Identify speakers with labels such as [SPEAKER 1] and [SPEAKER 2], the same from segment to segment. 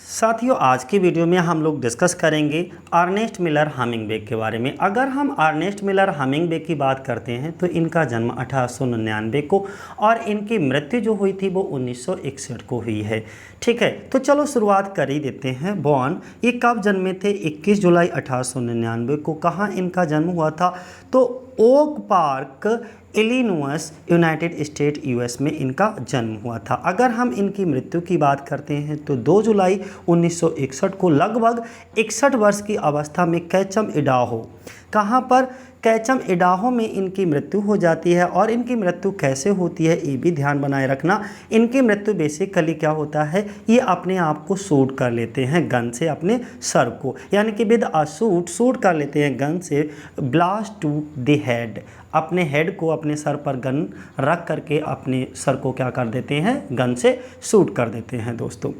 [SPEAKER 1] साथियों, आज की वीडियो में हम लोग डिस्कस करेंगे अर्नेस्ट मिलर हमिंगबे के बारे में। अगर हम अर्नेस्ट मिलर हमिंगबे की बात करते हैं तो इनका जन्म 1899 को और इनकी मृत्यु जो हुई थी वो 1961 को हुई है। ठीक है, तो चलो शुरुआत कर ही देते हैं। बॉर्न ये कब जन्मे थे? 21 जुलाई 1899 को। कहाँ इनका जन्म हुआ था? तो Oak Park, Illinois, United State US में इनका जन्म हुआ था। अगर हम इनकी मृत्यु की बात करते हैं तो 2 जुलाई 1961 को लगभग 61 वर्ष की अवस्था में कैचम इडाहो, कहाँ पर? कैचम इडाहो में इनकी मृत्यु हो जाती है। और इनकी मृत्यु कैसे होती है ये भी ध्यान बनाए रखना। इनकी मृत्यु बेसिकली क्या होता है, ये अपने आप को शूट कर लेते हैं गन से, अपने सर को, यानी कि विद अ शूट कर लेते हैं गन से। ब्लास्ट टू द हेड, अपने हेड को, अपने सर पर गन रख करके अपने सर को क्या कर देते हैं, गन से शूट कर देते हैं। दोस्तों,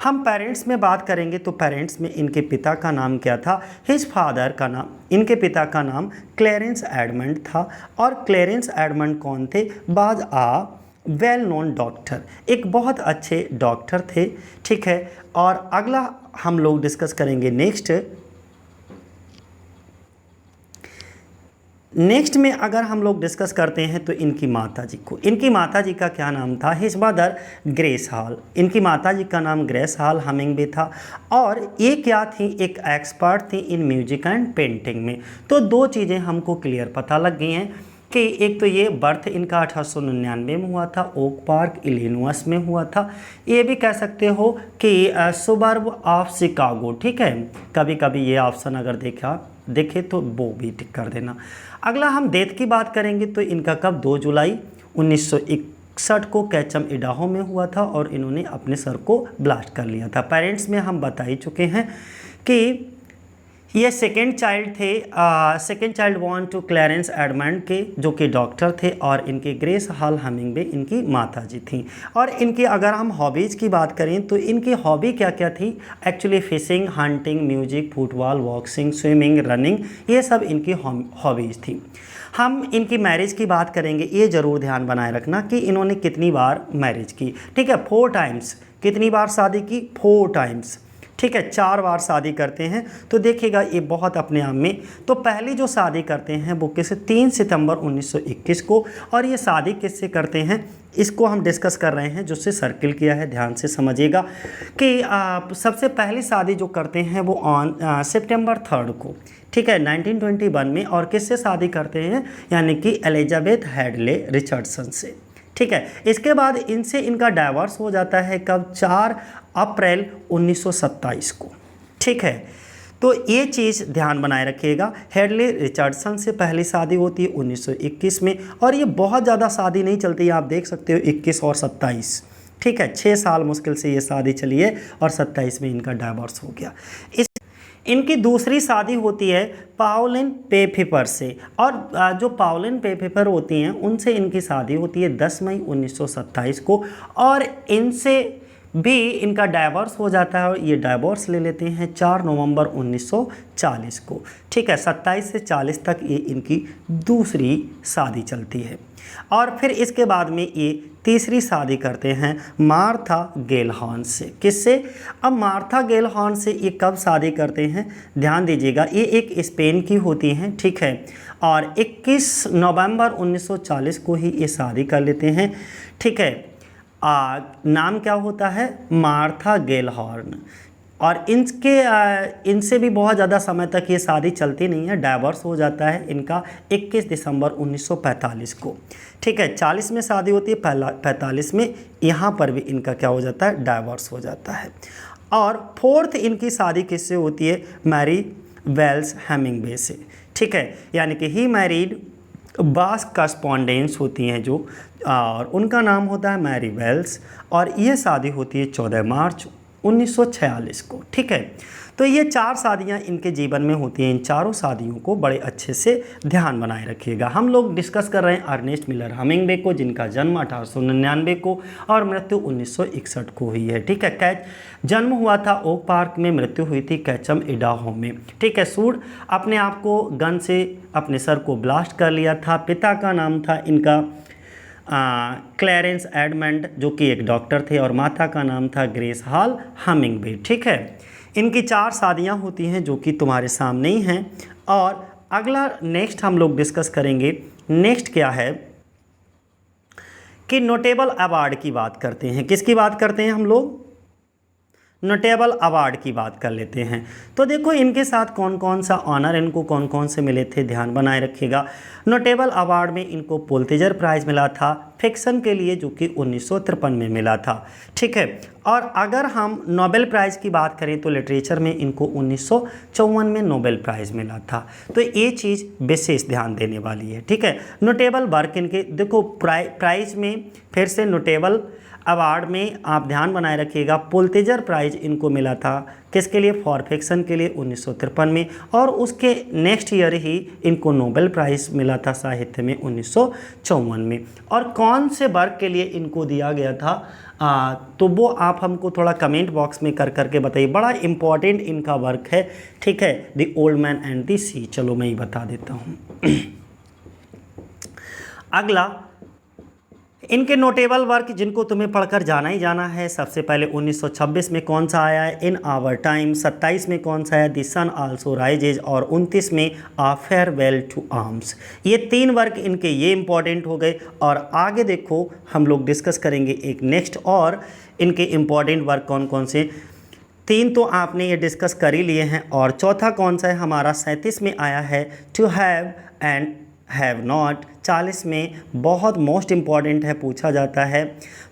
[SPEAKER 1] हम पेरेंट्स में बात करेंगे तो पेरेंट्स में इनके पिता का नाम क्या था? हिज फादर का नाम, इनके पिता का नाम क्लेरेंस एडमंड था। और क्लेरेंस एडमंड कौन थे? Was a well known doctor, एक बहुत अच्छे डॉक्टर थे। ठीक है, और अगला हम लोग डिस्कस करेंगे नेक्स्ट में अगर हम लोग डिस्कस करते हैं तो इनकी माताजी को, इनकी माताजी का क्या नाम था? हिज मदर ग्रेस हॉल, इनकी माताजी का नाम ग्रेस हॉल हमिंगबे था। और ये क्या थी? एक एक्सपर्ट थी इन म्यूजिक एंड पेंटिंग में। तो दो चीज़ें हमको क्लियर पता लग गई हैं कि एक तो ये बर्थ इनका 1899 में हुआ था, ओक पार्क इलिनॉइस में हुआ था। ये भी कह सकते हो कि सुबर्ब ऑफ शिकागो। ठीक है, कभी कभी ये ऑप्शन अगर देखे तो वो भी टिक कर देना। अगला हम डेथ की बात करेंगे तो इनका कब? 2 जुलाई 1961 को कैचम इडाहो में हुआ था और इन्होंने अपने सर को ब्लास्ट कर लिया था। पेरेंट्स में हम बता ही चुके हैं कि ये सेकेंड चाइल्ड थे, second child born to Clarence Edmund के, जो कि डॉक्टर थे। और इनके ग्रेस हॉल हमिंगबे इनकी माताजी थी। और इनकी अगर हम हॉबीज़ की बात करें तो इनकी हॉबी क्या क्या थी? Actually fishing, hunting, music, football, boxing, swimming, running, ये सब इनकी हॉबीज़ थी। हम इनकी मैरिज की बात करेंगे, ये ज़रूर ध्यान बनाए रखना कि इन्होंने कितनी बार मैरिज की। ठीक है, 4 टाइम्स। कितनी बार शादी की? 4 टाइम्स। ठीक है, 4 बार शादी करते हैं। तो देखिएगा ये बहुत अपने आप में। तो पहली जो शादी करते हैं वो किससे? 3 सितंबर 1921 को। और ये शादी किससे करते हैं इसको हम डिस्कस कर रहे हैं, जिससे सर्किल किया है, ध्यान से समझिएगा कि सबसे पहली शादी जो करते हैं वो ऑन सितंबर 3 को। ठीक है, 1921 में। और किससे शादी करते हैं? यानी कि एलिजाबेथ हेडले रिचर्डसन से। ठीक है, इसके बाद इनसे इनका डाइवोर्स हो जाता है कब? 4 अप्रैल 1927 को। ठीक है, तो ये चीज़ ध्यान बनाए रखिएगा। हेडले रिचर्डसन से पहली शादी होती है 1921 में। और ये बहुत ज़्यादा शादी नहीं चलती है, आप देख सकते हो 21 और 27। ठीक है, 6 साल मुश्किल से ये शादी चली है और 27 में इनका डाइवोर्स हो गया। इनकी दूसरी शादी होती है पाउलिन पेफिपर से। और जो पाउलिन पेफिपर होती हैं उनसे इनकी शादी होती है 10 मई 1927 को। और इनसे भी इनका डाइवोर्स हो जाता है और ये डाइवोर्स ले लेते हैं 4 नवंबर 1940 को। ठीक है, 27 से 40 तक ये इनकी दूसरी शादी चलती है। और फिर इसके बाद में ये तीसरी शादी करते हैं मार्था गेलहॉर्न से। किससे? अब मार्था गेलहॉर्न से ये कब शादी करते हैं? ध्यान दीजिएगा, ये एक स्पेन की होती हैं। ठीक है, और 21 नवंबर 1940 को ही ये शादी कर लेते हैं। ठीक है, नाम क्या होता है? मार्था गेलहॉर्न। और इनसे भी बहुत ज़्यादा समय तक ये शादी चलती नहीं है, डाइवोर्स हो जाता है इनका 21 दिसंबर 1945 को। ठीक है, 40 में शादी होती है, 45 में यहाँ पर भी इनका क्या हो जाता है? डाइवोर्स हो जाता है। और 4th इनकी शादी किससे होती है? मैरी वेल्स हेमिंगबे से। ठीक है, यानी कि ही मैरिड बास करस्पॉन्डेंस होती हैं जो, और उनका नाम होता है मैरी वेल्स। और ये शादी होती है 14 मार्च 1946 को। ठीक है, तो ये 4 शादियां इनके जीवन में होती हैं। इन चारों शादियों को बड़े अच्छे से ध्यान बनाए रखिएगा। हम लोग डिस्कस कर रहे हैं अर्नेस्ट मिलर हमिंगबे को, जिनका जन्म 1899 को और मृत्यु 1961 को हुई है। ठीक है, जन्म हुआ था ओक पार्क में, मृत्यु हुई थी कैचम इडाहो में। ठीक है, सूड अपने आप को गन से अपने सर को ब्लास्ट कर लिया था। पिता का नाम था इनका क्लैरेंस एडमंड जो कि एक डॉक्टर थे, और माता का नाम था ग्रेस हॉल हमिंगबे। ठीक है, इनकी 4 शादियां होती हैं जो कि तुम्हारे सामने ही हैं। और अगला नेक्स्ट हम लोग डिस्कस करेंगे, नेक्स्ट क्या है कि नोटेबल अवार्ड की बात करते हैं। किसकी बात करते हैं हम लोग? नोटेबल अवार्ड की बात कर लेते हैं। तो देखो इनके साथ कौन कौन सा ऑनर इनको कौन कौन से मिले थे, ध्यान बनाए रखिएगा। नोटेबल अवार्ड में इनको पुलित्ज़र प्राइज़ मिला था फिक्शन के लिए, जो कि 1953 में मिला था। ठीक है, और अगर हम नोबेल प्राइज़ की बात करें तो लिटरेचर में इनको 1954 में नोबेल प्राइज़ मिला था। तो ये चीज़ विशेष ध्यान देने वाली है। ठीक है, नोटेबल वर्क इनके देखो प्राइज़ में फिर से नोटेबल अवार्ड में आप ध्यान बनाए रखिएगा, पुलित्ज़र प्राइज़ इनको मिला था किसके लिए? फॉर फिक्शन के लिए 1953 में, और उसके नेक्स्ट ईयर ही इनको नोबेल प्राइज़ मिला था साहित्य में 1954 में। और कौन से वर्क के लिए इनको दिया गया था तो वो आप हमको थोड़ा कमेंट बॉक्स में कर करके बताइए। बड़ा इम्पॉर्टेंट इनका वर्क है। ठीक है, the old man and the sea. चलो मैं ही बता देता हूँ। अगला इनके नोटेबल वर्क जिनको तुम्हें पढ़कर जाना ही जाना है। सबसे पहले 1926 में कौन सा आया है? इन आवर टाइम। 27 में कौन सा है? The sun also rises. और 29 में आ फेयरवेल टू आर्म्स। ये 3 वर्क इनके ये इंपॉर्टेंट हो गए। और आगे देखो हम लोग डिस्कस करेंगे एक नेक्स्ट और इनके इम्पॉर्टेंट वर्क कौन कौन से। 3 तो आपने ये डिस्कस कर ही लिए हैं, और चौथा कौन सा है हमारा? 37 में आया है to have and have not. 40 में बहुत मोस्ट इम्पॉर्टेंट है, पूछा जाता है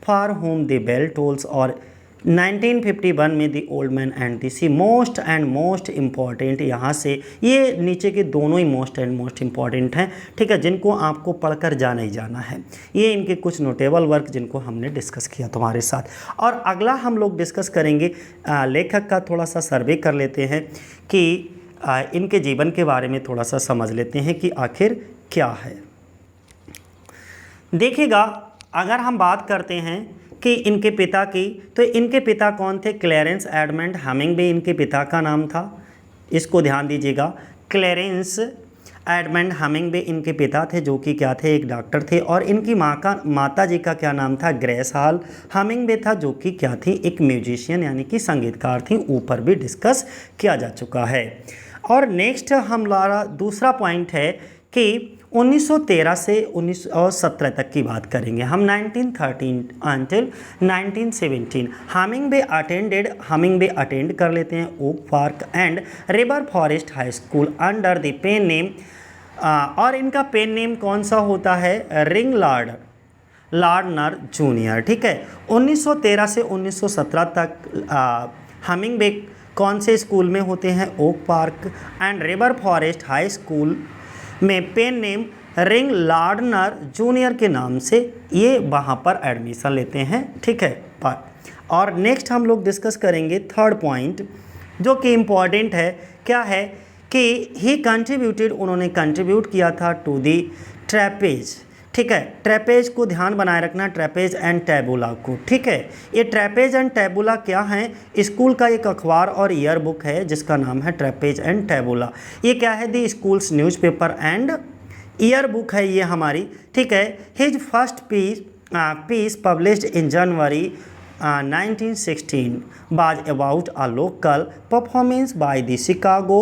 [SPEAKER 1] for whom the bell tolls. और 1951 में the old man and the sea. Most and most important यहाँ से, ये नीचे के दोनों ही मोस्ट एंड मोस्ट इम्पॉर्टेंट हैं। ठीक है, जिनको आपको पढ़कर जाना ही जाना है। ये इनके कुछ नोटेबल वर्क जिनको हमने डिस्कस किया तुम्हारे साथ। और अगला हम लोग डिस्कस करेंगे लेखक का थोड़ा सा सर्वे कर लेते हैं कि इनके जीवन के बारे में थोड़ा सा समझ लेते हैं कि आखिर क्या है। देखिएगा, अगर हम बात करते हैं कि इनके पिता की, तो इनके पिता कौन थे? क्लैरेंस एडमंड हमिंगबे इनके पिता का नाम था। इसको ध्यान दीजिएगा, क्लैरेंस एडमंड हमिंगबे इनके पिता थे, जो कि क्या थे? एक डॉक्टर थे। और इनकी माता जी का क्या नाम था? ग्रेस हॉल हमिंगबे था, जो कि क्या थी? एक म्यूजिशियन यानी कि संगीतकार थी। ऊपर भी डिस्कस किया जा चुका है। और नेक्स्ट हमारा दूसरा पॉइंट है कि 1913 से 1917 तक की बात करेंगे हम। 1913 अंटिल 1917 हमिंगबे अटेंड कर लेते हैं Oak Park and River Forest High School under the pen name. और इनका पेन नेम कौन सा होता है? Ring Lardner junior. ठीक है, 1913 से 1917 तक हमिंगबे कौन से स्कूल में होते हैं? Oak Park and River Forest High School में pen name Ring Lardner Junior के नाम से ये वहाँ पर एडमिशन लेते हैं। ठीक है, और नेक्स्ट हम लोग डिस्कस करेंगे थर्ड पॉइंट जो कि इम्पॉर्टेंट है। क्या है कि ही कंट्रीब्यूटेड, उन्होंने कंट्रीब्यूट किया था टू दी ट्रैपेज। ठीक है, ट्रैपेज को ध्यान बनाए रखना, ट्रैपेज एंड टैबुला को। ठीक है, ये ट्रैपेज एंड टैबुला क्या हैं? स्कूल का एक अखबार और ईयर बुक है जिसका नाम है ट्रैपेज एंड टैबुला। ये क्या है? The school's newspaper and yearbook है ये हमारी। ठीक है, his first piece published in January 1916 was about a local performance by the Chicago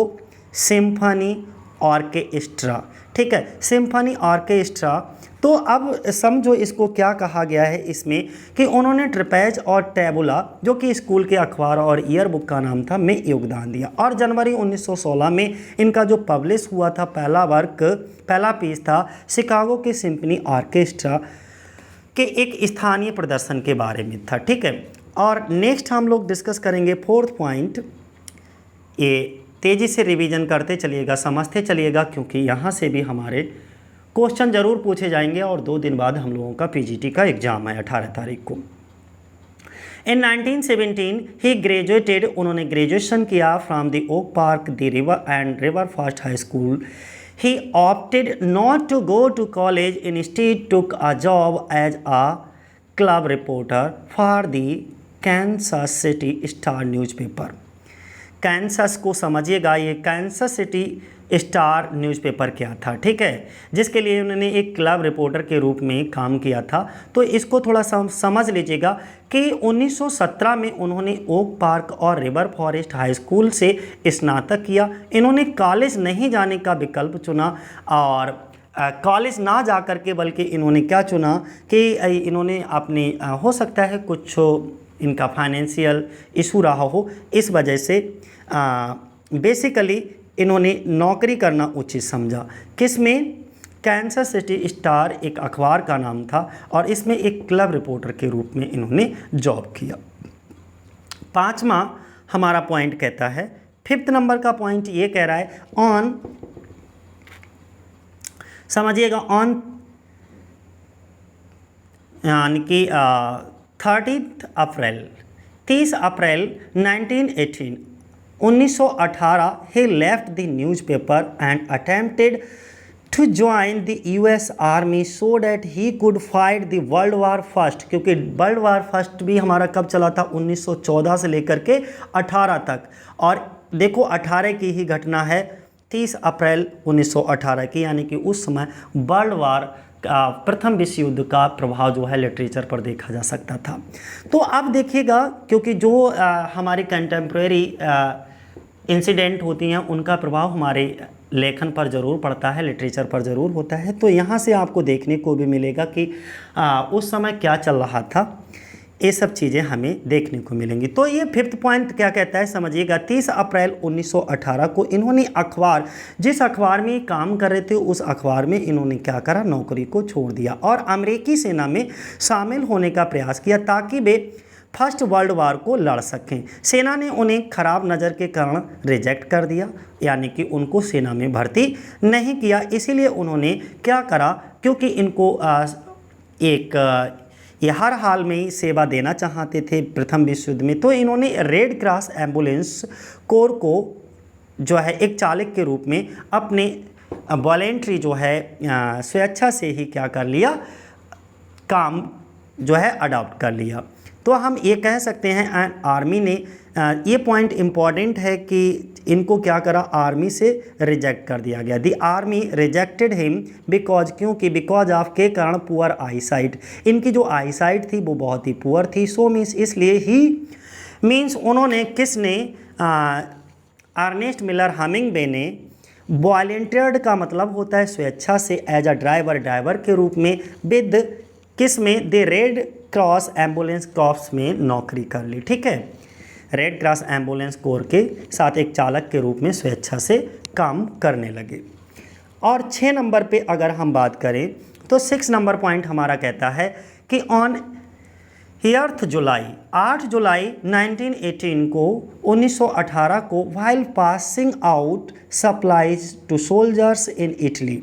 [SPEAKER 1] Symphony Orchestra. ठीक है, सिम्फनी ऑर्केस्ट्रा। तो अब समझो इसको क्या कहा गया है इसमें कि उन्होंने ट्रैपेज और टैबुला जो कि स्कूल के अखबार और ईयर बुक का नाम था में योगदान दिया। और जनवरी 1916 में इनका जो पब्लिश हुआ था पहला पीस था शिकागो के सिम्फनी ऑर्केस्ट्रा के एक स्थानीय प्रदर्शन के बारे में था। ठीक है, और नेक्स्ट हम लोग डिस्कस करेंगे फोर्थ पॉइंट। ये तेज़ी से रिवीजन करते चलिएगा, समझते चलिएगा, क्योंकि यहाँ से भी हमारे क्वेश्चन ज़रूर पूछे जाएंगे। और 2 दिन बाद हम लोगों का पीजीटी का एग्ज़ाम है 18 तारीख को। इन 1917 ही ग्रेजुएटेड, उन्होंने ग्रेजुएशन किया from the Oak Park the River Forest High School. He opted not to go to college, instead took a job as a club reporter for the Kansas City Star newspaper. Kansas को समझिएगा, ये Kansas City Star newspaper क्या था, ठीक है, जिसके लिए उन्होंने एक क्लब रिपोर्टर के रूप में काम किया था। तो इसको थोड़ा समझ लीजिएगा कि 1917 में उन्होंने ओक पार्क और रिवर फॉरेस्ट हाई स्कूल से स्नातक किया। इन्होंने कॉलेज नहीं जाने का विकल्प चुना और कॉलेज ना जा कर के बल्कि इन्होंने क्या चुना कि इन्होंने अपने हो सकता है कुछ इनका फाइनेंशियल इशू रहा हो, इस वजह से बेसिकली इन्होंने नौकरी करना उचित समझा। किसमें? कैंसस सिटी स्टार एक अखबार का नाम था और इसमें एक क्लब रिपोर्टर के रूप में इन्होंने जॉब किया। पांचवा हमारा पॉइंट कहता है, 5th नंबर का पॉइंट ये कह रहा है ऑन, समझिएगा, ऑन यानी कि 30 अप्रैल 1918 he left the newspaper and attempted to join the US Army so that he could fight the World War First, क्योंकि वर्ल्ड वार फर्स्ट भी हमारा कब चला था? 1914 से लेकर के 18 तक। और देखो 18 की ही घटना है, 30 अप्रैल 1918 की, यानी कि उस समय वर्ल्ड वार प्रथम विश्व युद्ध का प्रभाव जो है लिटरेचर पर देखा जा सकता था। तो अब देखिएगा, क्योंकि जो हमारे कंटेम्प्रेरी इंसिडेंट होती हैं उनका प्रभाव हमारे लेखन पर ज़रूर पड़ता है, लिटरेचर पर ज़रूर होता है। तो यहाँ से आपको देखने को भी मिलेगा कि उस समय क्या चल रहा था, ये सब चीज़ें हमें देखने को मिलेंगी। तो ये 5th पॉइंट क्या कहता है समझिएगा, 30 अप्रैल 1918 को इन्होंने अखबार, जिस अखबार में काम कर रहे थे उस अखबार में इन्होंने क्या करा, नौकरी को छोड़ दिया और अमेरिकी सेना में शामिल होने का प्रयास किया ताकि वे फर्स्ट वर्ल्ड वार को लड़ सकें। सेना ने उन्हें खराब नज़र के कारण रिजेक्ट कर दिया, यानी कि उनको सेना में भर्ती नहीं किया। इसीलिए उन्होंने क्या करा, क्योंकि इनको ये हर हाल में ही सेवा देना चाहते थे प्रथम विश्व युद्ध में, तो इन्होंने रेड क्रॉस एम्बुलेंस कोर को जो है एक चालक के रूप में अपने वॉलेंट्री जो है स्वेच्छा से ही क्या कर लिया, काम जो है अडॉप्ट कर लिया। तो हम ये कह सकते हैं आर्मी ने, ये पॉइंट इम्पॉर्टेंट है कि इनको क्या करा, आर्मी से रिजेक्ट कर दिया गया। दी आर्मी रिजेक्टेड हिम बिकॉज, क्योंकि बिकॉज ऑफ के कारण पुअर आई साइट, इनकी जो आई साइट थी वो बहुत ही पुअर थी। सो मीन्स, इसलिए ही मीन्स उन्होंने, किसने, अर्नेस्ट मिलर हमिंगबे ने वॉलंटियर्ड का मतलब होता है स्वेच्छा से, एज अ ड्राइवर के रूप में विद किस में, दे रेड क्रॉस एम्बुलेंस कॉर्प्स में नौकरी कर ली, ठीक है, रेड क्रॉस एम्बुलेंस कोर के साथ एक चालक के रूप में स्वेच्छा से काम करने लगे। और 6 नंबर पे अगर हम बात करें तो 6 नंबर पॉइंट हमारा कहता है कि ऑन 8 जुलाई 1918 को while passing out supplies to soldiers in Italy,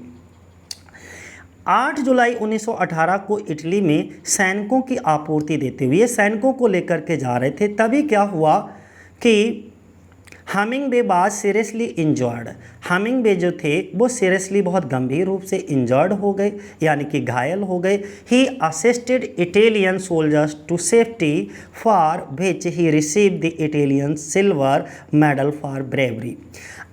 [SPEAKER 1] 8 जुलाई 1918 को इटली में सैनिकों की आपूर्ति देते हुए सैनिकों को लेकर के जा रहे थे, तभी क्या हुआ कि हमिंगबे वाज सीरियसली इंजर्ड। हमिंगबे जो थे वो सीरियसली बहुत गंभीर रूप से इंजर्ड हो गए, यानी कि घायल हो गए। He assisted Italian soldiers to safety for which he receive the Italian silver medal for bravery.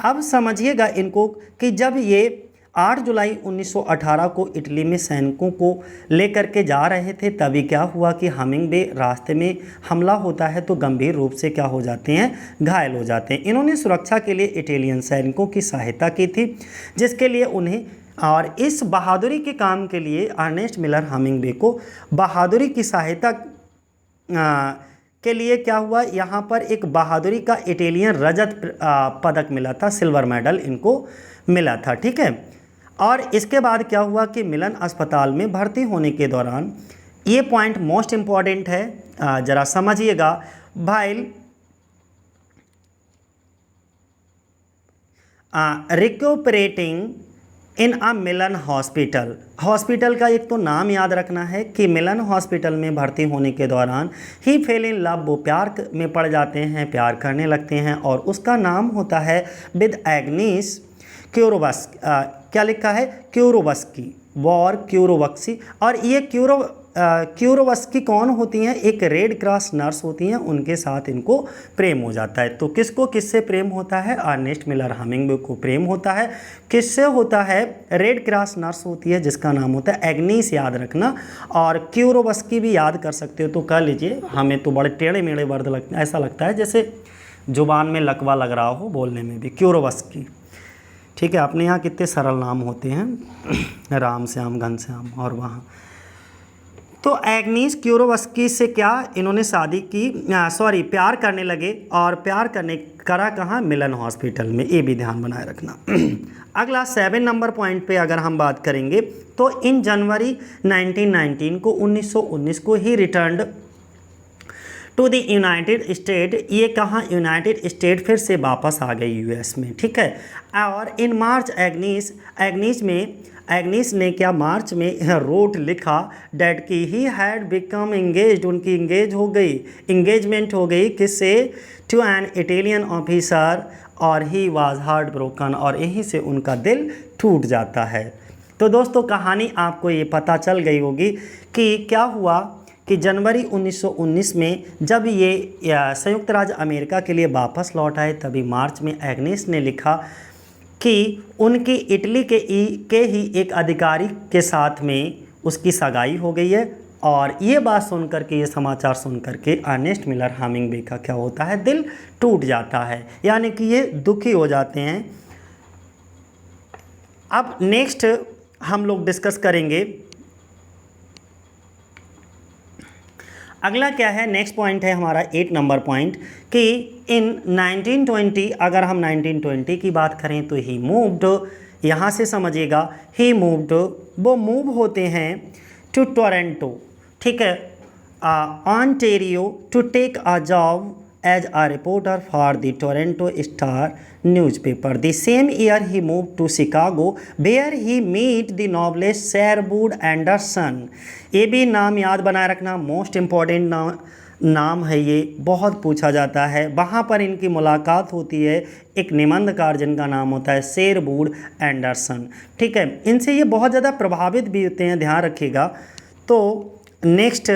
[SPEAKER 1] अब समझिएगा इनको कि जब ये 8 जुलाई 1918 को इटली में सैनिकों को लेकर के जा रहे थे, तभी क्या हुआ कि हमिंगबे रास्ते में हमला होता है तो गंभीर रूप से क्या हो जाते हैं, घायल हो जाते हैं। इन्होंने सुरक्षा के लिए इटालियन सैनिकों की सहायता की थी, जिसके लिए उन्हें, और इस बहादुरी के काम के लिए अर्नेस्ट मिलर हमिंगबे को बहादुरी की सहायता के लिए क्या हुआ, यहाँ पर एक बहादुरी का इटालियन रजत पदक मिला था, सिल्वर मेडल इनको मिला था, ठीक है। और इसके बाद क्या हुआ कि मिलन अस्पताल में भर्ती होने के दौरान, ये पॉइंट मोस्ट इम्पॉर्टेंट है, ज़रा समझिएगा, भाई रिकूपरेटिंग इन अ मिलन हॉस्पिटल, हॉस्पिटल का एक तो नाम याद रखना है कि मिलन हॉस्पिटल में भर्ती होने के दौरान ही फेल इन लव, वो प्यार में पड़ जाते हैं, प्यार करने लगते हैं, और उसका नाम होता है विद एग्नीस क्यूरोवस्की, क्या लिखा है, क्यूरोवस्की, वॉर क्यूरोवस्की। और ये क्यूरोवस्की कौन होती हैं? एक रेड क्रॉस नर्स होती हैं, उनके साथ इनको प्रेम हो जाता है। तो किसको किससे प्रेम होता है? अर्नेस्ट मिलर हमिंगबे को प्रेम होता है। किससे होता है? रेड क्रॉस नर्स होती है जिसका नाम होता है एग्नीस, याद रखना। और क्यूरोवस्की भी याद कर सकते हो तो कर लीजिए। हमें तो बड़े टेढ़े मेढ़े वर्ड लगते, ऐसा लगता है जैसे जुबान में लकवा लग रहा हो बोलने में भी। क्यूरोवस्की, ठीक है। अपने यहाँ कितने सरल नाम होते हैं, राम श्याम, घनश्याम, और वहाँ तो एग्नीस क्यूरोवस्की से क्या इन्होंने शादी की, प्यार करने लगे। और प्यार करा कहाँ? मिलन हॉस्पिटल में, ये भी ध्यान बनाए रखना। अगला 7 नंबर पॉइंट पे अगर हम बात करेंगे तो इन जनवरी 1919 को 1919 को he returned to the United State. ये कहाँ? यूनाइटेड स्टेट फिर से वापस आ गई यूएस में, ठीक है। और इन मार्च एग्नीस ने क्या मार्च में रोट लिखा डैट की ही हैड बिकम एंगेज्ड, उनकी एंगेजमेंट हो गई किससे? टू एन इटालियन ऑफिसर, और ही वाज हार्ट ब्रोकन, और यहीं से उनका दिल टूट जाता है। तो दोस्तों कहानी आपको ये पता चल गई होगी कि क्या हुआ कि जनवरी 1919 में जब ये संयुक्त राज्य अमेरिका के लिए वापस लौट आए, तभी मार्च में एग्नीस ने लिखा कि उनकी इटली के ही एक अधिकारी के साथ में उसकी सगाई हो गई है। और ये बात सुन करके, ये समाचार सुन करके अर्नेस्ट मिलर हमिंगबे का क्या होता है? दिल टूट जाता है, यानी कि ये दुखी हो जाते हैं। अब नेक्स्ट हम लोग डिस्कस करेंगे, अगला क्या है? नेक्स्ट पॉइंट है हमारा 8 नंबर पॉइंट कि इन 1920, अगर हम 1920 की बात करें तो ही मूव्ड, यहाँ से समझिएगा, ही मूव्ड, वो मूव होते हैं टू टोरंटो, ठीक है, Ontario, to take a job as a reporter for the Toronto Star newspaper. The same year he moved to Chicago where he met the novelist Sherwood Anderson. ये भी नाम याद बनाए रखना, मोस्ट इम्पॉर्टेंट नाम है ये, बहुत पूछा जाता है। वहाँ पर इनकी मुलाकात होती है एक निबंधकार जिनका नाम होता है शेरवुड एंडरसन, ठीक है। इनसे ये बहुत ज़्यादा प्रभावित भी होते हैं, ध्यान रखिएगा। तो next,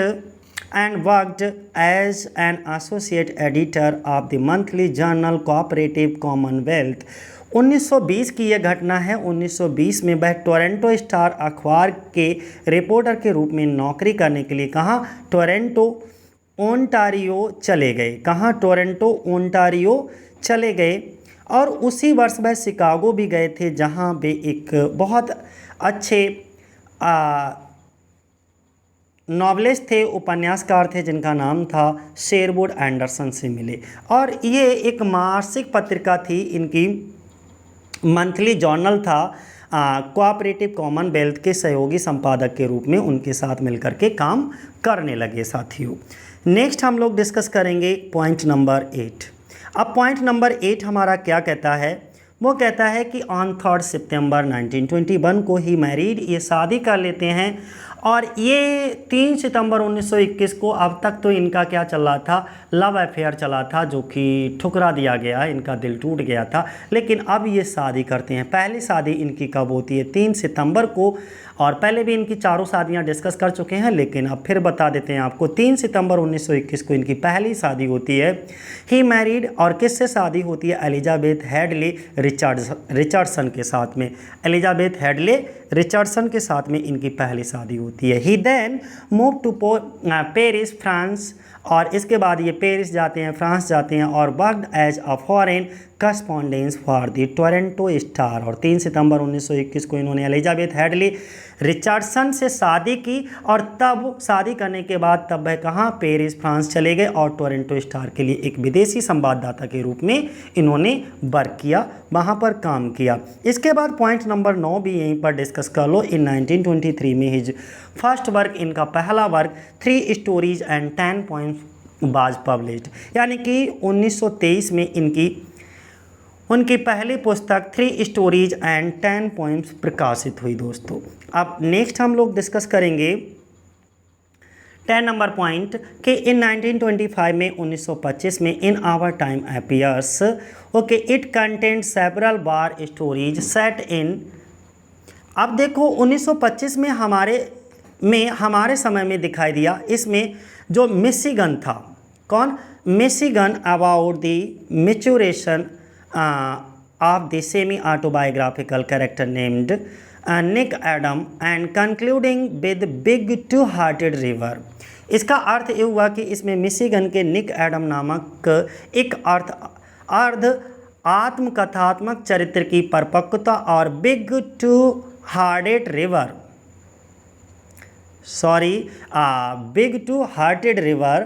[SPEAKER 1] and worked as an associate editor of the monthly journal Cooperative Commonwealth। 1920 की यह घटना है। 1920 में वह टोरंटो स्टार अखबार के रिपोर्टर के रूप में नौकरी करने के लिए कहाँ? टोरंटो ओंटारियो चले गए। कहाँ? टोरंटो ओंटारियो चले गए। और उसी वर्ष वह शिकागो भी गए थे, जहाँ वे एक बहुत अच्छे नॉवलिस्ट थे, उपन्यासकार थे जिनका नाम था शेरवुड एंडरसन से मिले। और ये एक मासिक पत्रिका थी, इनकी मंथली जर्नल था। कोऑपरेटिव कॉमनवेल्थ के सहयोगी संपादक के रूप में उनके साथ मिलकर के काम करने लगे साथियों। नेक्स्ट हम लोग डिस्कस करेंगे पॉइंट नंबर 8। अब पॉइंट नंबर 8 हमारा क्या कहता है? वो कहता है कि ऑन 3 सितंबर 1921 को ही मैरिड, ये शादी कर लेते हैं। और ये 3 सितंबर 1921 को, अब तक तो इनका क्या चल रहा था? लव अफेयर चला था, जो कि ठुकरा दिया गया, इनका दिल टूट गया था। लेकिन अब ये शादी करते हैं। पहली शादी इनकी कब होती है? 3 सितंबर को। और पहले भी इनकी चारों शादियां डिस्कस कर चुके हैं, लेकिन अब फिर बता देते हैं आपको। 3 सितंबर 1921 को इनकी पहली शादी होती है। ही मैरिड, और किससे शादी होती है? एलिजाबेथ हेडले रिचर्डसन के साथ में। एलिजाबेथ हेडले रिचर्डसन के साथ में इनकी पहली शादी होती है। He then move to Paris, France, और इसके बाद ये पेरिस जाते हैं, फ्रांस जाते हैं, और worked as a foreign correspondence for the Toronto Star. और 3 सितंबर 1921 को इन्होंने एलिजाबेथ हेडली रिचर्डसन से शादी की। और तब शादी करने के बाद तब वह कहाँ? पेरिस, फ्रांस चले गए, और टोरंटो स्टार के लिए एक विदेशी संवाददाता के रूप में इन्होंने वर्क किया, वहाँ पर काम किया। इसके बाद पॉइंट नंबर 9 भी यहीं पर डिस्कस कर लो। इन 1923 में हिज फर्स्ट वर्क, इनका पहला work 3 stories and 10 poems was published, यानी कि 1923 में उनकी पहली पुस्तक 3 स्टोरीज एंड 10 पोएम्स प्रकाशित हुई दोस्तों। अब नेक्स्ट हम लोग डिस्कस करेंगे 10 नंबर पॉइंट कि इन 1925 में 1925 में in our time appears, okay, it content several war stories set in. अब देखो 1925 में हमारे में हमारे समय में दिखाई दिया। इसमें जो मिशिगन था, कौन? Michigan about the maturation of the semi autobiographical character named Nick Adam and concluding with big two hearted river. इसका अर्थ ये हुआ कि इसमें मिशिगन के निक एडम नामक एक अर्ध आत्मकथात्मक चरित्र की परिपक्वता और बिग टू हार्टेड रिवर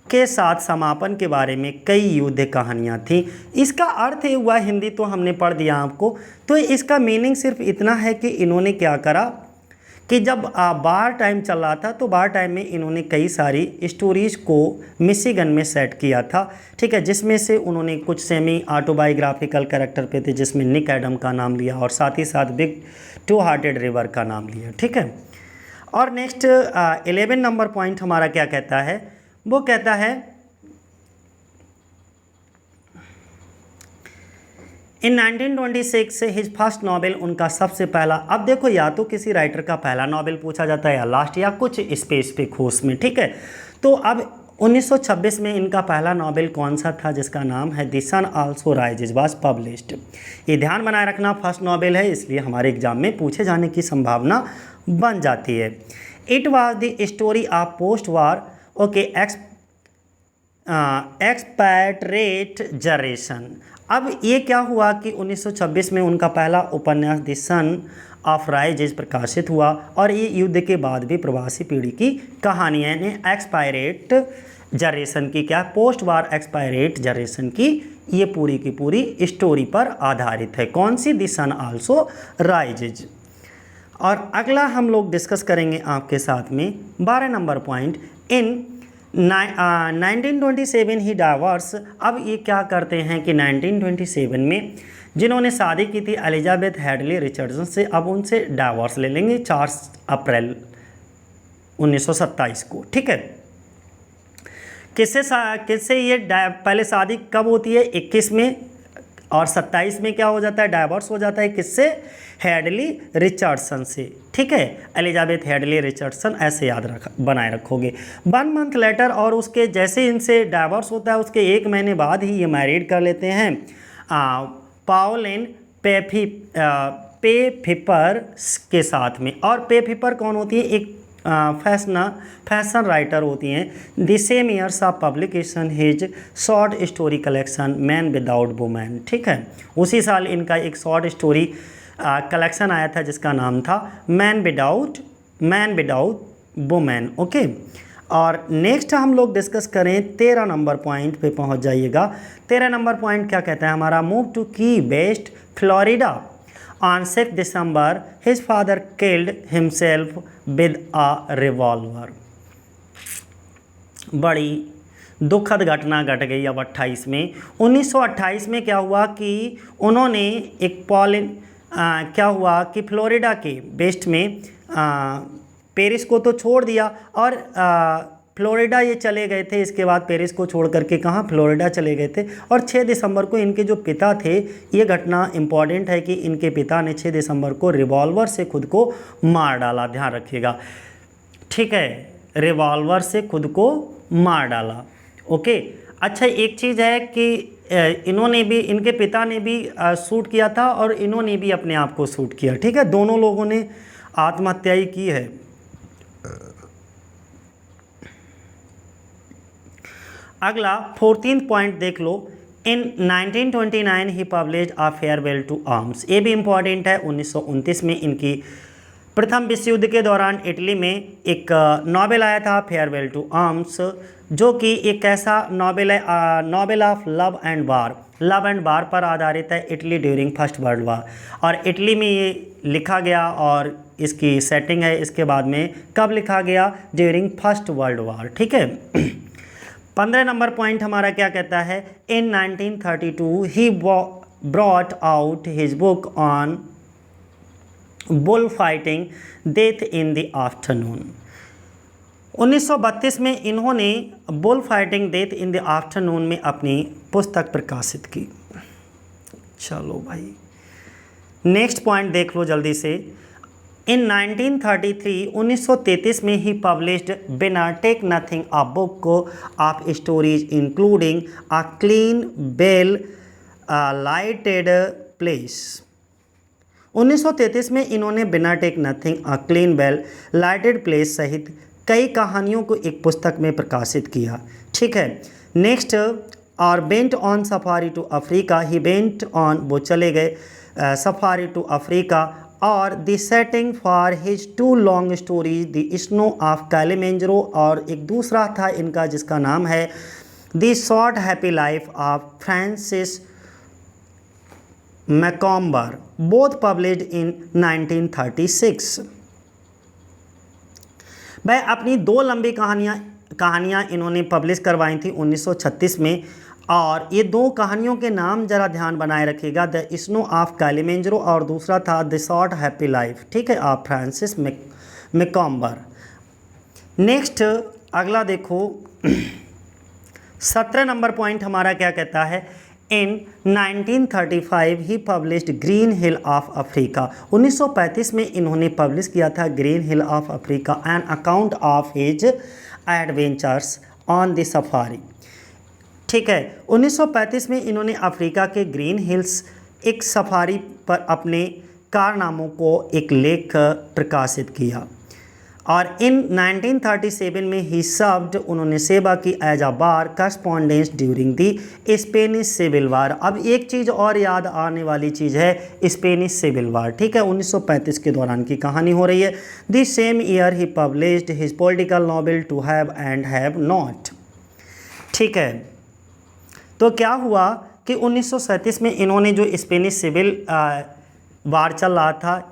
[SPEAKER 1] के साथ समापन के बारे में कई युद्ध कहानियाँ थी। इसका अर्थ ये हुआ, हिंदी तो हमने पढ़ दिया आपको, तो इसका मीनिंग सिर्फ इतना है कि इन्होंने क्या करा कि जब बार टाइम चल रहा था तो बार टाइम में इन्होंने कई सारी स्टोरीज को मिशिगन में सेट किया था, ठीक है, जिसमें से उन्होंने कुछ सेमी ऑटोबायोग्राफिकल कैरेक्टर पे थे जिसमें निक एडम का नाम लिया और साथ ही साथ बिग टू हार्टेड रिवर का नाम लिया, ठीक है। और नेक्स्ट 11 नंबर पॉइंट हमारा क्या कहता है? वो कहता है इन 1926 हिज फर्स्ट नॉवेल, उनका सबसे पहला, अब देखो या तो किसी राइटर का पहला नॉवेल पूछा जाता है या लास्ट या कुछ स्पेसिफिक हो उसमें, ठीक है। तो अब 1926 में इनका पहला नॉवेल कौन सा था जिसका नाम है the sun also rises was published. ये ध्यान बनाए रखना, फर्स्ट नॉवेल है इसलिए हमारे एग्जाम में पूछे जाने की संभावना बन जाती है। It was the story of post war expatriate generation. अब ये क्या हुआ कि 1926 में उनका पहला उपन्यास द सन ऑफ राइजेज प्रकाशित हुआ और ये युद्ध के बाद भी प्रवासी पीढ़ी की कहानी है। एक्सपायरेट जनरेशन की क्या, पोस्ट वार एक्सपायरेट जनरेशन की ये पूरी की पूरी स्टोरी पर आधारित है। कौन सी? The sun also rises. और अगला हम लोग डिस्कस करेंगे आपके साथ में 12 नंबर पॉइंट। इन 1927 ही डाइवोर्स। अब ये क्या करते हैं कि 1927 में जिन्होंने शादी की थी एलिजाबेथ हेडली रिचर्डसन से, अब उनसे डाइवोर्स ले लेंगे 4 अप्रैल 1927 को, ठीक है। किससे ये पहले शादी कब होती है? 21 में, और 27 में क्या हो जाता है? डाइवोर्स हो जाता है। किससे? हेडली रिचर्डसन से, ठीक है, एलिजाबेथ हेडली रिचर्डसन, ऐसे बनाए रखोगे। 1 मंथ लेटर, और उसके जैसे इनसे डाइवोर्स होता है उसके 1 महीने बाद ही ये मैरिड कर लेते हैं पाउलिन पेफिपर के साथ में। और पेफिपर कौन होती है? एक फैशन राइटर होती हैं। The same years of publication his short story collection man without women, ठीक है, उसी साल इनका एक शॉर्ट स्टोरी कलेक्शन आया था जिसका नाम था मैन विदाउट वुमेन, ओके। और नेक्स्ट हम लोग डिस्कस करें 13 नंबर पॉइंट पे पहुंच जाइएगा। 13 नंबर पॉइंट क्या कहता है हमारा? Move to Key West Florida on 6 December his father killed himself with a revolver. बड़ी दुखद घटना घट गई अब 28 में। 1928 में क्या हुआ कि उन्होंने एक क्या हुआ कि फ्लोरिडा के वेस्ट में पेरिस को तो छोड़ दिया और फ्लोरिडा ये चले गए थे। इसके बाद पेरिस को छोड़ करके कहाँ? फ्लोरिडा चले गए थे। और 6 दिसंबर को इनके जो पिता थे, ये घटना इम्पॉर्टेंट है कि इनके पिता ने 6 दिसंबर को रिवॉल्वर से खुद को मार डाला, ध्यान रखिएगा, ठीक है, रिवॉल्वर से खुद को मार डाला, ओके। अच्छा, एक चीज़ है कि इन्होंने भी, इनके पिता ने भी शूट किया था और इन्होंने भी अपने आप को शूट किया, ठीक है, दोनों लोगों ने आत्महत्या ही की है। अगला 14 पॉइंट देख लो। In 1929 he published a farewell to arms. ये भी इम्पॉर्टेंट है। 1929 में इनकी प्रथम विश्व युद्ध के दौरान इटली में एक नॉवेल आया था फेयरवेल टू आर्म्स, जो कि एक ऐसा नॉवेल है, नॉवेल ऑफ लव एंड वार पर आधारित है, Italy during first world war. और इटली में ये लिखा गया और इसकी सेटिंग है। इसके बाद में कब लिखा गया? ड्यूरिंग फर्स्ट वर्ल्ड वार, ठीक है। 15 नंबर पॉइंट हमारा क्या कहता है? इन 1932 he brought out his book on bull fighting death in the afternoon. 1932 में इन्होंने bull fighting death in the afternoon में अपनी पुस्तक प्रकाशित की। चलो भाई, नेक्स्ट पॉइंट देख लो जल्दी से। इन 1933 में ही पब्लिश्ड बिना take nothing a book of stories including a clean well lighted place. 1933 में इन्होंने बिना take nothing a clean well lighted place सहित कई कहानियों को एक पुस्तक में प्रकाशित किया। ठीक है, नेक्स्ट, और went on safari to Africa, he went on, वो चले गए सफारी टू अफ्रीका, और the setting for his two long stories the snow of Kilimanjaro, और एक दूसरा था इनका जिसका नाम है the short happy life of Francis Macomber, both published in 1936। वह अपनी दो लंबी कहानियाँ इन्होंने पब्लिश करवाई थी 1936 में, और ये दो कहानियों के नाम जरा ध्यान बनाए रखिएगा, द स्नो ऑफ कैलिमेंजरो और दूसरा था द शॉर्ट हैप्पी लाइफ, ठीक है, ऑफ फ्रांसिस मैकॉम्बर। नेक्स्ट अगला देखो 17 नंबर पॉइंट हमारा क्या कहता है, in 1935 he published green hill of Africa. 1935 में इन्होंने पब्लिश किया था green hill of Africa, an account of his adventures on the safari. ठीक है, 1935 में इन्होंने अफ्रीका के ग्रीन हिल्स एक सफारी पर अपने कारनामों को एक लेख प्रकाशित किया, और इन 1937 में ही सर्व्ड, उन्होंने सेवा की as a war correspondence during the Spanish civil war. अब एक चीज़ और याद आने वाली चीज़ है स्पेनिश सिविल वार, ठीक है, 1935 के दौरान की कहानी हो रही है। दिस सेम ईयर ही published his political novel to have and have not. ठीक है, तो क्या हुआ कि 1937 में इन्होंने जो स्पेनिश सिविल वार चल रहा था,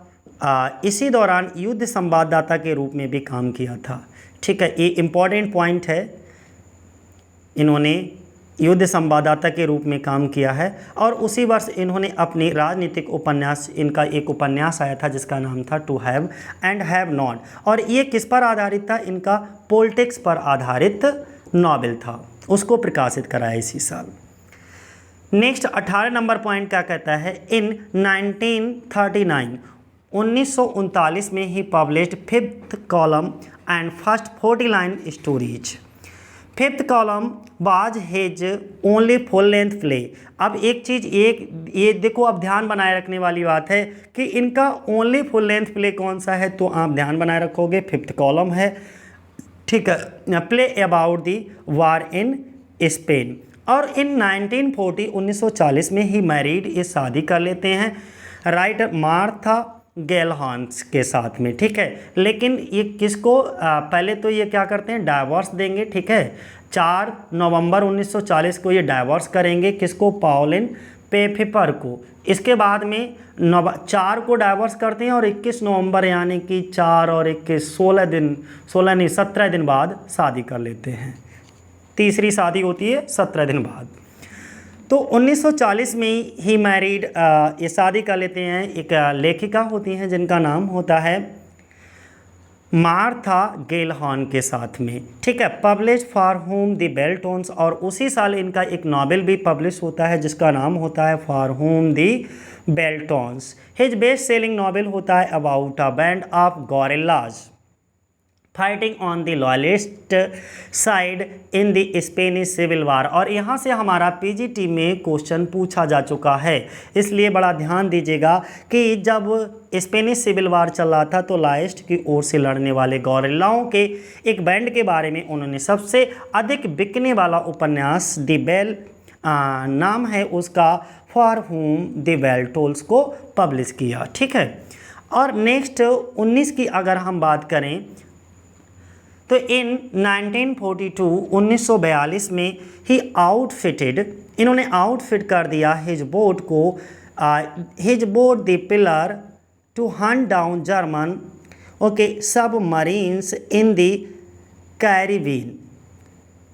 [SPEAKER 1] इसी दौरान युद्ध संवाददाता के रूप में भी काम किया था। ठीक है, ये इम्पॉर्टेंट पॉइंट है, इन्होंने युद्ध संवाददाता के रूप में काम किया है, और उसी वर्ष इन्होंने अपनी राजनीतिक उपन्यास, इनका एक उपन्यास आया था जिसका नाम था to have and have not, और ये किस पर आधारित था, इनका पॉलिटिक्स पर आधारित नॉवेल था, उसको प्रकाशित कराया इसी साल। नेक्स्ट 18 नंबर पॉइंट क्या कहता है, इन 1939 में ही published fifth column and first 40 line stories. Fifth column was his only full length play. अब एक चीज़ ये देखो, अब ध्यान बनाए रखने वाली बात है कि इनका ओनली फुल लेंथ प्ले कौन सा है, तो आप ध्यान बनाए रखोगे फिफ्थ कॉलम है। ठीक है, play about the war in Spain, और इन 1940 में ही मैरिड, ये शादी कर लेते हैं राइटर मार्था गेलहॉन्स के साथ में। ठीक है, लेकिन ये किसको, पहले तो ये क्या करते हैं, डाइवोर्स देंगे। ठीक है, 4 नवंबर 1940 को ये डाइवोर्स करेंगे, किसको, पाउलिन पेफिपर को। इसके बाद में 4 को डाइवोर्स करते हैं, और 21 नवंबर यानी कि 4 और 21 17 दिन बाद शादी कर लेते हैं। तीसरी शादी होती है 17 दिन बाद। तो 1940 में ही मैरिड, ये शादी कर लेते हैं, एक लेखिका होती हैं जिनका नाम होता है मार्था गेलहॉन के साथ में। ठीक है, publish for whom the bell tolls, और उसी साल इनका एक नॉवेल भी पब्लिश होता है जिसका नाम होता है for whom the bell tolls. His best selling novel होता है about a band of guerrillas fighting on the loyalist side in the Spanish civil war. और यहाँ से हमारा पीजीटी में क्वेश्चन पूछा जा चुका है, इसलिए बड़ा ध्यान दीजिएगा कि जब स्पेनिश सिविल वार चल रहा था तो लॉयलिस्ट की ओर से लड़ने वाले गॉरिल्लाओं के एक बैंड के बारे में उन्होंने सबसे अधिक बिकने वाला उपन्यास द बेल, नाम है उसका, for whom the bell tolls को पब्लिश किया। ठीक है, और नेक्स्ट 19 की अगर हम बात करें तो इन 1942 में ही आउटफिटेड, इन्होंने आउटफिट कर दिया हिज बोट को, his boat the Pilar to hunt down German submarines in the Caribbean.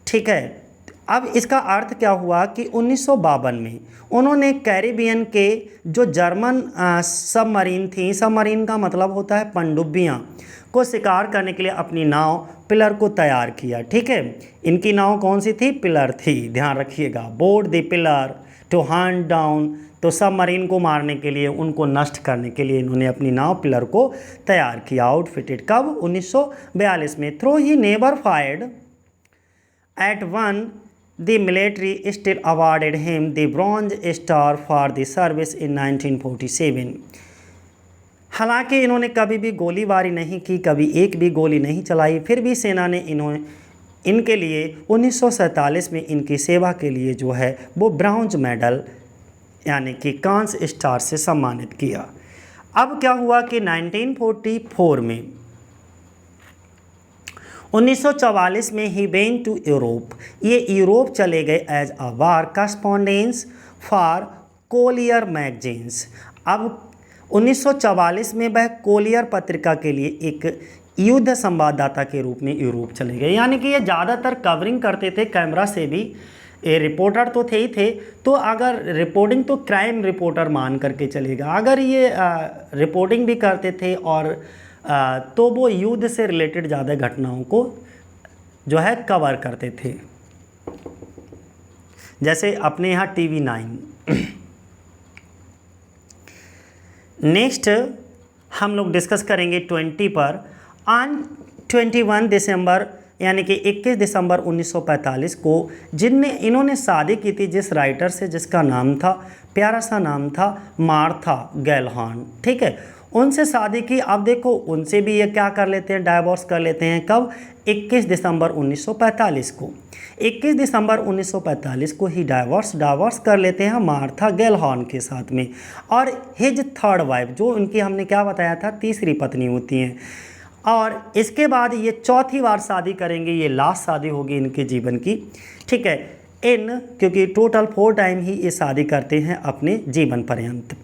[SPEAKER 1] ठीक है, अब इसका अर्थ क्या हुआ कि 1952 में उन्होंने कैरिबियन के जो जर्मन सबमरीन थी, सबमरीन का मतलब होता है पनडुब्बियाँ, को शिकार करने के लिए अपनी नाव पिलर को तैयार किया। ठीक है, इनकी नाव कौन सी थी, पिलर थी, ध्यान रखिएगा, boat the Pilar to hunt down, तो सबमरीन को मारने के लिए, उनको नष्ट करने के लिए इन्होंने अपनी नाव पिलर को तैयार किया, आउटफिटेड। कब? 1942 में। Though he never fired at one, the military still awarded him the bronze star for the service in 1947। हालांकि इन्होंने कभी भी गोलीबारी नहीं की, कभी एक भी गोली नहीं चलाई, फिर भी सेना ने इनके लिए 1947 में इनकी सेवा के लिए जो है वो ब्रॉन्ज मेडल यानी कि कांस्य स्टार से सम्मानित किया। अब क्या हुआ कि 1944 में 1944 में ही वेंट टू यूरोप, ये यूरोप चले गए as a war correspondence for Collier magazines. अब 1944 में वह कोलियर पत्रिका के लिए एक युद्ध संवाददाता के रूप में यूरोप चले गए, यानी कि ये ज़्यादातर कवरिंग करते थे कैमरा से भी, ये रिपोर्टर तो थे ही थे, तो अगर रिपोर्टिंग तो क्राइम रिपोर्टर मान करके चलेगा, अगर ये रिपोर्टिंग भी करते थे और तो वो युद्ध से रिलेटेड ज़्यादा घटनाओं को जो है कवर करते थे। जैसे अपने यहाँ TV9। नेक्स्ट हम लोग डिस्कस करेंगे 20 पर। ऑन 21 दिसंबर यानी कि 21 दिसंबर 1945 को इन्होंने शादी की थी जिस राइटर से, जिसका नाम था, प्यारा सा नाम था, मार्था गेलहॉर्न, ठीक है, उनसे शादी की। अब देखो उनसे भी ये क्या कर लेते हैं, डाइवोर्स कर लेते हैं। कब? 21 दिसंबर 1945 को। 21 दिसंबर 1945 को ही डाइवोर्स कर लेते हैं मार्था गेलहॉर्न के साथ में। और हिज थर्ड वाइफ, जो उनकी हमने क्या बताया था, तीसरी पत्नी होती हैं, और इसके बाद ये चौथी बार शादी करेंगे, ये लास्ट शादी होगी इनके जीवन की, ठीक है, क्योंकि टोटल 4 टाइम ही ये शादी करते हैं अपने जीवन पर्यंत।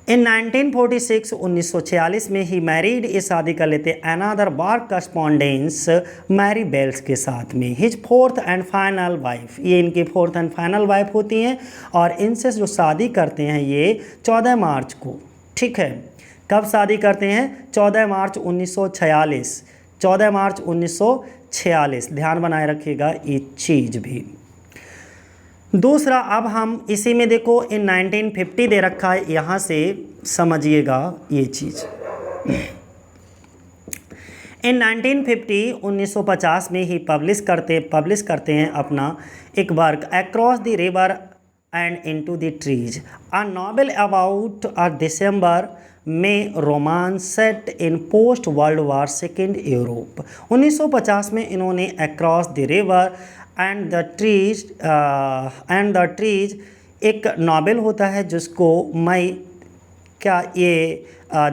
[SPEAKER 1] इन 1946 1946 में ही मैरिड, ये शादी कर लेते अनदर वार करस्पॉन्डेंस मैरी बेल्स के साथ में। His 4th and final wife, ये इनकी 4th एंड फाइनल वाइफ होती हैं, और इनसे जो शादी करते हैं ये 14 मार्च को, ठीक है। कब शादी करते हैं? 14 मार्च 1946, 14 मार्च 1946, ध्यान बनाए रखिएगा ये चीज़ भी। दूसरा, अब हम इसी में देखो इन 1950 दे रखा है, यहाँ से समझिएगा ये चीज़। इन 1950 1950 में ही पब्लिश करते हैं अपना एक work, across the river and into the trees, a novel about a December में romance set in post world war second Europe. 1950 में इन्होंने across the river and the trees एक नावल होता है जिसको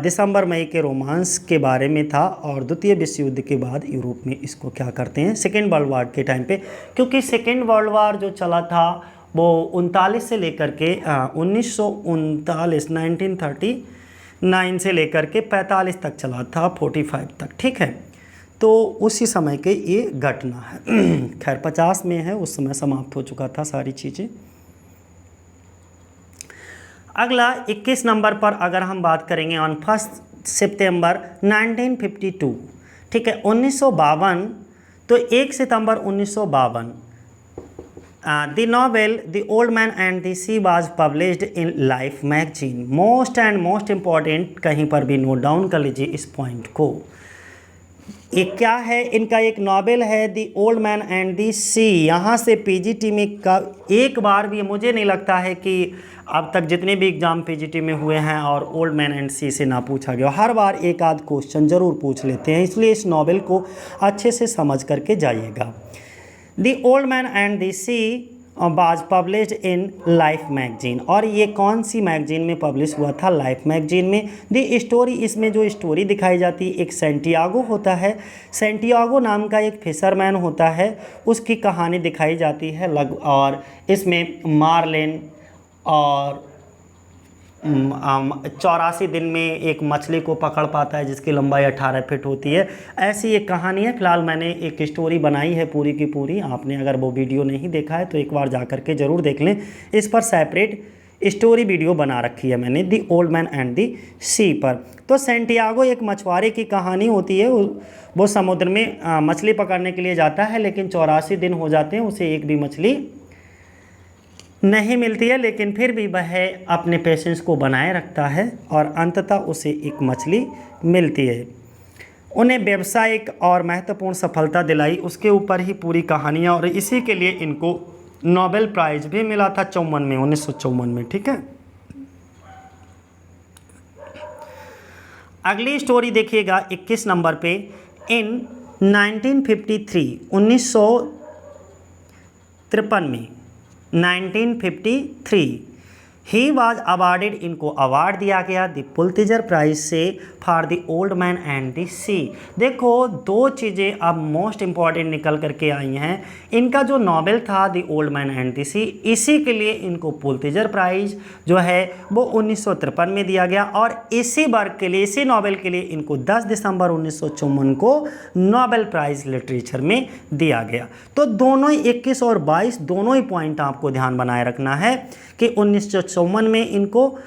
[SPEAKER 1] दिसंबर मई के रोमांस के बारे में था, और द्वितीय विश्व युद्ध के बाद यूरोप में इसको क्या करते हैं, सेकेंड वर्ल्ड वार के टाइम पे, क्योंकि सेकेंड वर्ल्ड वार जो चला था वो 39 से लेकर के 1939 1939 से लेकर के 45 तक चला था, 45 तक, ठीक है। तो उसी समय के ये घटना है। खैर 50 में है, उस समय समाप्त हो चुका था सारी चीज़ें। अगला 21 नंबर पर अगर हम बात करेंगे, ऑन 1 सितंबर 1952, ठीक है, 1952, तो 1 सितंबर 1952 the novel the old man and the she was published in life magazine. Most important, कहीं पर भी नोट डाउन कर लीजिए इस पॉइंट को। ये क्या है? इनका एक नॉवेल है the old man and the sea. यहाँ से पीजीटी में का एक बार भी, मुझे नहीं लगता है कि अब तक जितने भी एग्जाम पीजीटी में हुए हैं और ओल्ड मैन एंड सी से ना पूछा गया, हर बार एक आध क्वेश्चन ज़रूर पूछ लेते हैं, इसलिए इस नॉवेल को अच्छे से समझ करके जाइएगा। The old man and the she was published in life magazine, और ये कौन सी मैगजीन में पब्लिश हुआ था? लाइफ मैगजीन में। द स्टोरी, इसमें जो स्टोरी दिखाई जाती है, एक सेंटियागो होता है, सेंटियागो नाम का एक फिशरमैन होता है, उसकी कहानी दिखाई जाती है और इसमें मार्लिन और 84 दिन में एक मछली को पकड़ पाता है जिसकी लंबाई 18 फीट होती है। ऐसी एक कहानी है। फिलहाल मैंने एक स्टोरी बनाई है पूरी की पूरी, आपने अगर वो वीडियो नहीं देखा है तो एक बार जा कर के ज़रूर देख लें, इस पर सेपरेट स्टोरी वीडियो बना रखी है मैंने, the old man and the sea पर। तो सेंटियागो एक मछुआरे की कहानी होती है, वो समुद्र में मछली पकड़ने के लिए जाता है, लेकिन 84 दिन हो जाते हैं, उसे एक भी मछली नहीं मिलती है, लेकिन फिर भी वह अपने पेशेंस को बनाए रखता है और अंततः उसे एक मछली मिलती है। उन्हें व्यावसायिक और महत्वपूर्ण सफलता दिलाई, उसके ऊपर ही पूरी कहानियाँ, और इसी के लिए इनको नोबेल प्राइज़ भी मिला था 1954 में। ठीक है, अगली स्टोरी देखिएगा 21 नंबर पे। इन 1953 में 1953 ही वाज अवार्डेड, इनको अवार्ड दिया गया द पुलित्ज़र प्राइज से for the old man and the sea. देखो दो चीज़ें अब मोस्ट इम्पॉर्टेंट निकल करके आई हैं। इनका जो नोबेल था the old man and the sea, इसी के लिए इनको पुलित्ज़र प्राइज जो है वो 1953 में दिया गया, और इसी वर्क के लिए, इसी नोबेल के लिए इनको 10 दिसंबर 1954 को नोबेल प्राइज़ लिटरेचर में दिया गया। तो दोनों ही 21 और 22 दोनों ही पॉइंट आपको ध्यान बनाए रखना है कि 1954 में इनको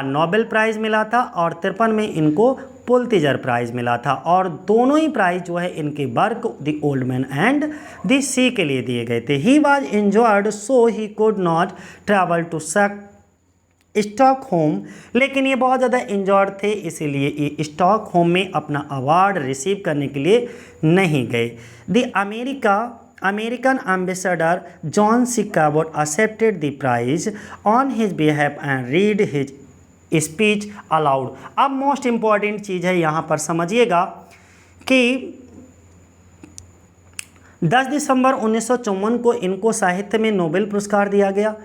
[SPEAKER 1] नोबेल प्राइज़ मिला था और 53 में इनको पुलित्ज़र प्राइज़ मिला था, और दोनों ही प्राइज़ जो है इनके work the old man and the sea के लिए दिए गए थे। He was injured so he could not travel to Stockholm, लेकिन ये बहुत ज़्यादा इंजर्ड थे, इसीलिए ये स्टॉकहोम में अपना अवार्ड रिसीव करने के लिए नहीं गए। The American ambassador John C. Cabot accepted the prize on his behalf and read his speech aloud। अब मोस्ट इम्पॉर्टेंट चीज़ है यहाँ पर समझिएगा कि 10 दिसंबर 1954 को इनको साहित्य में नोबेल पुरस्कार दिया गया।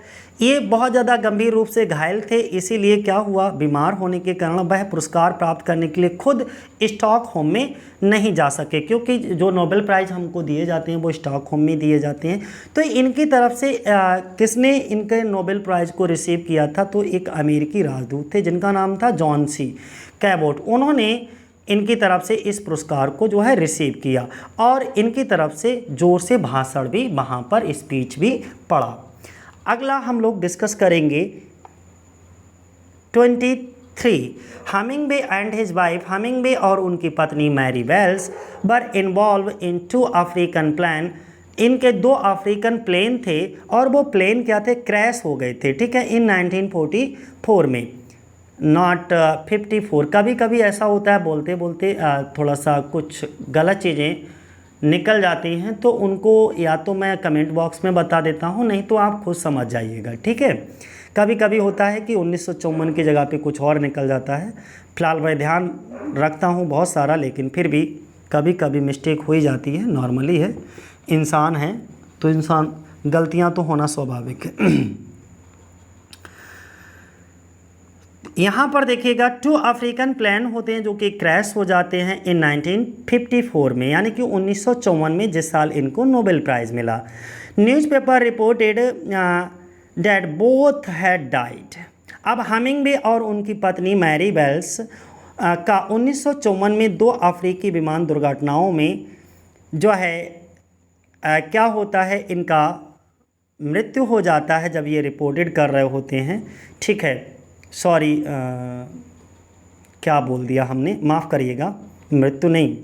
[SPEAKER 1] ये बहुत ज़्यादा गंभीर रूप से घायल थे, इसीलिए क्या हुआ, बीमार होने के कारण वह पुरस्कार प्राप्त करने के लिए खुद स्टॉकहोम में नहीं जा सके, क्योंकि जो नोबेल प्राइज़ हमको दिए जाते हैं वो स्टॉकहोम में दिए जाते हैं। तो इनकी तरफ से किसने इनके नोबेल प्राइज़ को रिसीव किया था, तो एक अमेरिकी राजदूत थे जिनका नाम था जॉन सी कैबोट। उन्होंने इनकी तरफ से इस पुरस्कार को जो है रिसीव किया, और इनकी तरफ से जोर से भाषण भी, वहाँ पर स्पीच भी पढ़ा। अगला हम लोग डिस्कस करेंगे 23। Hemingway and his wife, Hemingway और उनकी पत्नी Mary Welsh were involve in 2 African plane. इनके 2 अफ्रीकन प्लेन थे, और वो प्लेन क्या थे, क्रैश हो गए थे। ठीक है, इन 1944 में, नॉट 54। कभी कभी ऐसा होता है, बोलते बोलते थोड़ा सा कुछ गलत चीज़ें निकल जाती हैं, तो उनको या तो मैं कमेंट बॉक्स में बता देता हूँ, नहीं तो आप खुद समझ जाइएगा। ठीक है, कभी कभी होता है कि 1954 की जगह पे कुछ और निकल जाता है। फिलहाल मैं ध्यान रखता हूँ बहुत सारा, लेकिन फिर भी कभी कभी मिस्टेक हो ही जाती है, नॉर्मली है, इंसान है तो इंसान गलतियाँ तो होना स्वाभाविक है। यहाँ पर देखिएगा 2 अफ्रीकन प्लेन होते हैं जो कि क्रैश हो जाते हैं इन 1954 में, यानी कि 1954 में, जिस साल इनको नोबेल प्राइज़ मिला। Newspaper reported that both had died. अब हमिंगबे और उनकी पत्नी मैरी वेल्स का 1954 में 2 अफ्रीकी विमान दुर्घटनाओं में जो है क्या होता है, इनका मृत्यु हो जाता है जब ये रिपोर्टेड कर रहे होते हैं। ठीक है, सॉरी क्या बोल दिया हमने, माफ़ करिएगा, मृत्यु नहीं,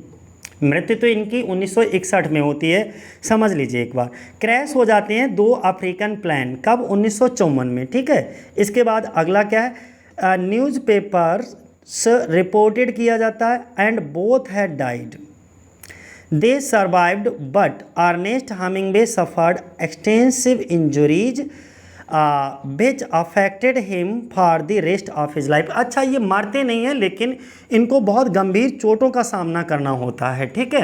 [SPEAKER 1] मृत्यु तो इनकी 1961 में होती है, समझ लीजिए एक बार। क्रैश हो जाते हैं 2 अफ्रीकन प्लेन, कब, 1954 में। ठीक है, इसके बाद अगला क्या है, न्यूज़पेपर्स रिपोर्टेड किया जाता है and both had died. They survived but Ernest Hemingway suffered extensive injuries which affected him for the rest of his life। अच्छा, ये मरते नहीं हैं, लेकिन इनको बहुत गंभीर चोटों का सामना करना होता है। ठीक है,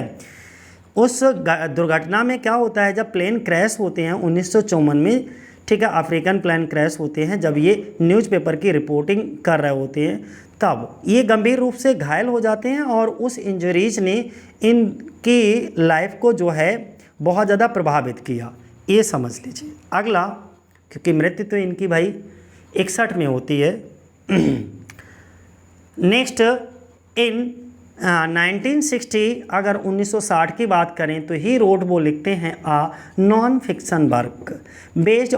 [SPEAKER 1] उस दुर्घटना में क्या होता है, जब प्लेन क्रैश होते हैं 1954 में, ठीक है, अफ्रीकन प्लेन क्रैश होते हैं, जब ये न्यूज़पेपर की रिपोर्टिंग कर रहे होते हैं, तब ये गंभीर रूप से घायल हो जाते हैं, और उस इंजरीज ने इनकी लाइफ को जो है बहुत ज़्यादा प्रभावित किया, ये समझ लीजिए। अगला, क्योंकि मृत्यु तो इनकी भाई 61 में होती है। नेक्स्ट, इन 1960, अगर 1960 की बात करें तो ही रोड, वो लिखते हैं a non fiction work based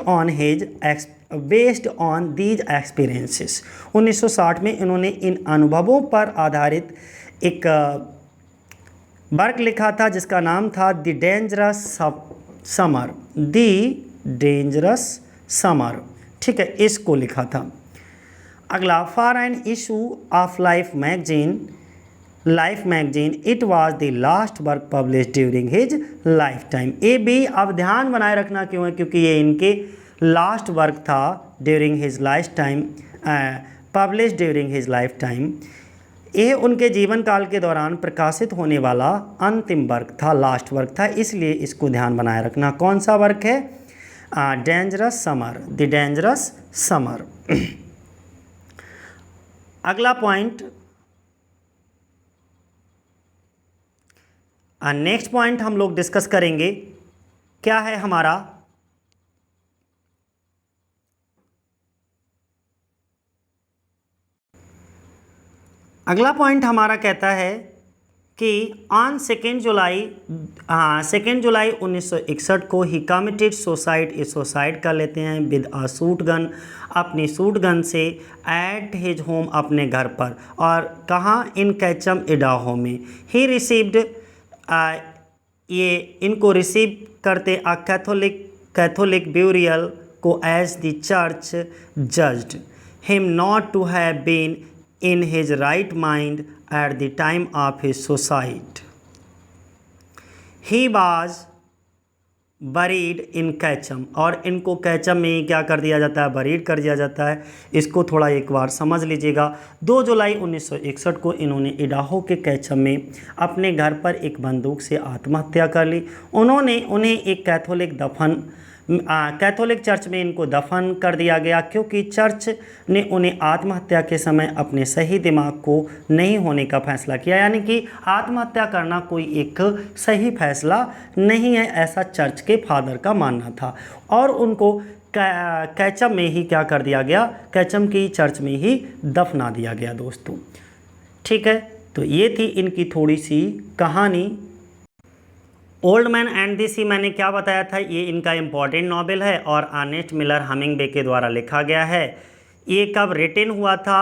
[SPEAKER 1] on these experiences. 1960 में इन्होंने इन अनुभवों पर आधारित एक वर्क लिखा था जिसका नाम था द डेंजरस समर समर, ठीक है, इसको लिखा था। अगला, for an issue of life magazine it was the last work publish during his life time. ये भी अब ध्यान बनाए रखना क्यों है, क्योंकि ये इनके लास्ट वर्क था during his life time, publish during his life time. ये उनके जीवन काल के दौरान प्रकाशित होने वाला अंतिम वर्क था, लास्ट वर्क था, इसलिए इसको ध्यान बनाए रखना। कौन सा वर्क है? Dangerous summer, the dangerous summer. अगला पॉइंट, नेक्स्ट पॉइंट हम लोग डिस्कस करेंगे, क्या है हमारा? अगला पॉइंट हमारा कहता है कि ऑन 2 जुलाई 1961 को ही कमिटेड सुसाइड, ये सुसाइड कर लेते हैं विद अ शूट गन, अपनी शूट गन से, एट हिज होम, अपने घर पर, और कहाँ? इन कैचम इडाहो में। ही रिसीव्ड, ये इनको रिसीव करते अ कैथोलिक ब्यूरियल को as the church judged him not to have been in his right mind at the time of his suicide. He was buried in कैचम, और इनको कैचम में ही क्या कर दिया जाता है? बरीड कर दिया जाता है। इसको थोड़ा एक बार समझ लीजिएगा। 2 जुलाई 1961 को इन्होंने इडाहो के कैचम में अपने घर पर एक बंदूक से आत्महत्या कर ली। उन्हें एक कैथोलिक चर्च में इनको दफन कर दिया गया, क्योंकि चर्च ने उन्हें आत्महत्या के समय अपने सही दिमाग को नहीं होने का फैसला किया, यानी कि आत्महत्या करना कोई एक सही फैसला नहीं है, ऐसा चर्च के फादर का मानना था, और उनको कैचम में ही क्या कर दिया गया? कैचम की चर्च में ही दफना दिया गया दोस्तों, ठीक है। तो ये थी इनकी थोड़ी सी कहानी। ओल्ड मैन एंड द सी मैंने क्या बताया था, ये इनका इम्पॉर्टेंट नॉवेल है और अर्नेस्ट मिलर हमिंगबे के द्वारा लिखा गया है। ये कब रिटन हुआ था?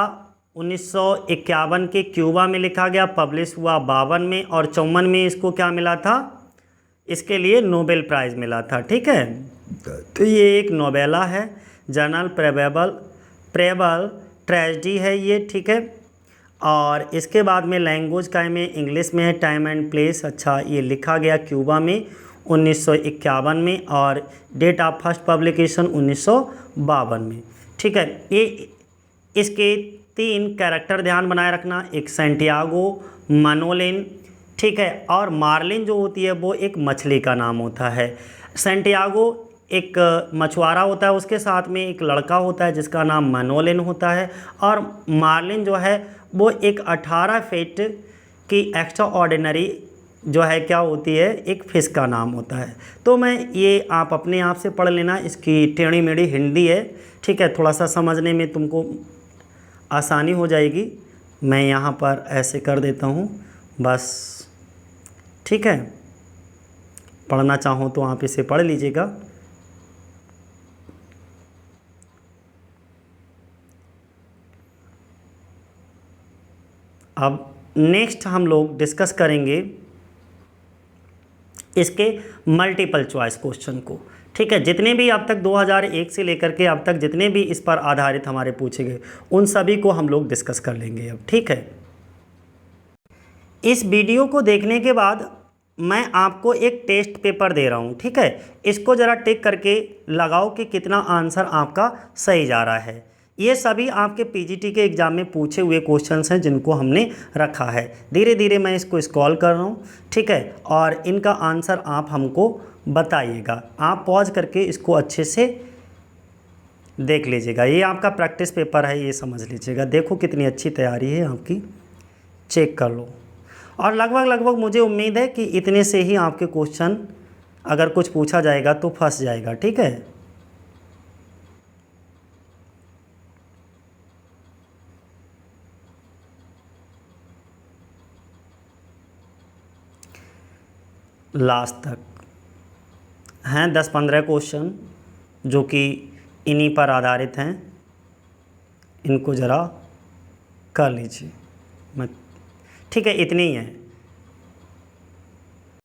[SPEAKER 1] 1951 के क्यूबा में लिखा गया, पब्लिश हुआ 52 में, और 54 में इसको क्या मिला था? इसके लिए नोबेल प्राइज़ मिला था, ठीक है। तो ये एक नोवेला है, जर्नल प्रेबल ट्रेजेडी है ये, ठीक है। और इसके बाद में लैंग्वेज का में इंग्लिश में है, टाइम एंड प्लेस, अच्छा, ये लिखा गया क्यूबा में 1951 में, और डेट ऑफ फर्स्ट पब्लिकेशन 1952 में, ठीक है। ये इसके 3 कैरेक्टर ध्यान बनाए रखना, एक सैंटियागो, मनोलिन, ठीक है, और मार्लिन जो होती है वो एक मछली का नाम होता है। सैंटियागो एक मछुआरा होता है, उसके साथ में एक लड़का होता है जिसका नाम मनोलिन होता है, और मार्लिन जो है वो एक 18 फीट की एक्स्ट्रा ऑर्डिनरी जो है क्या होती है? एक फिश का नाम होता है। तो मैं ये आप अपने आप से पढ़ लेना, इसकी टेढ़ी मेढ़ी हिंदी है, ठीक है, थोड़ा सा समझने में तुमको आसानी हो जाएगी। मैं यहाँ पर ऐसे कर देता हूँ बस, ठीक है। पढ़ना चाहो तो आप इसे पढ़ लीजिएगा। अब नेक्स्ट हम लोग डिस्कस करेंगे इसके मल्टीपल चॉइस क्वेश्चन को, ठीक है। जितने भी अब तक 2001 से लेकर के अब तक जितने भी इस पर आधारित हमारे पूछे गए, उन सभी को हम लोग डिस्कस कर लेंगे अब, ठीक है। इस वीडियो को देखने के बाद मैं आपको एक टेस्ट पेपर दे रहा हूँ, ठीक है। इसको ज़रा टिक करके लगाओ कि कितना आंसर आपका सही जा रहा है। ये सभी आपके पीजीटी के एग्ज़ाम में पूछे हुए क्वेश्चंस हैं जिनको हमने रखा है। धीरे धीरे मैं इसको स्क्रॉल कर रहा हूँ, ठीक है, और इनका आंसर आप हमको बताइएगा। आप पॉज करके इसको अच्छे से देख लीजिएगा। ये आपका प्रैक्टिस पेपर है, ये समझ लीजिएगा। देखो कितनी अच्छी तैयारी है आपकी, चेक कर लो। और लगभग मुझे उम्मीद है कि इतने से ही आपके क्वेश्चन अगर कुछ पूछा जाएगा तो फंस जाएगा, ठीक है। लास्ट तक हैं 10-15 क्वेश्चन जो कि इन्हीं पर आधारित हैं, इनको ज़रा कर लीजिए। मैं ठीक है, इतनी ही है।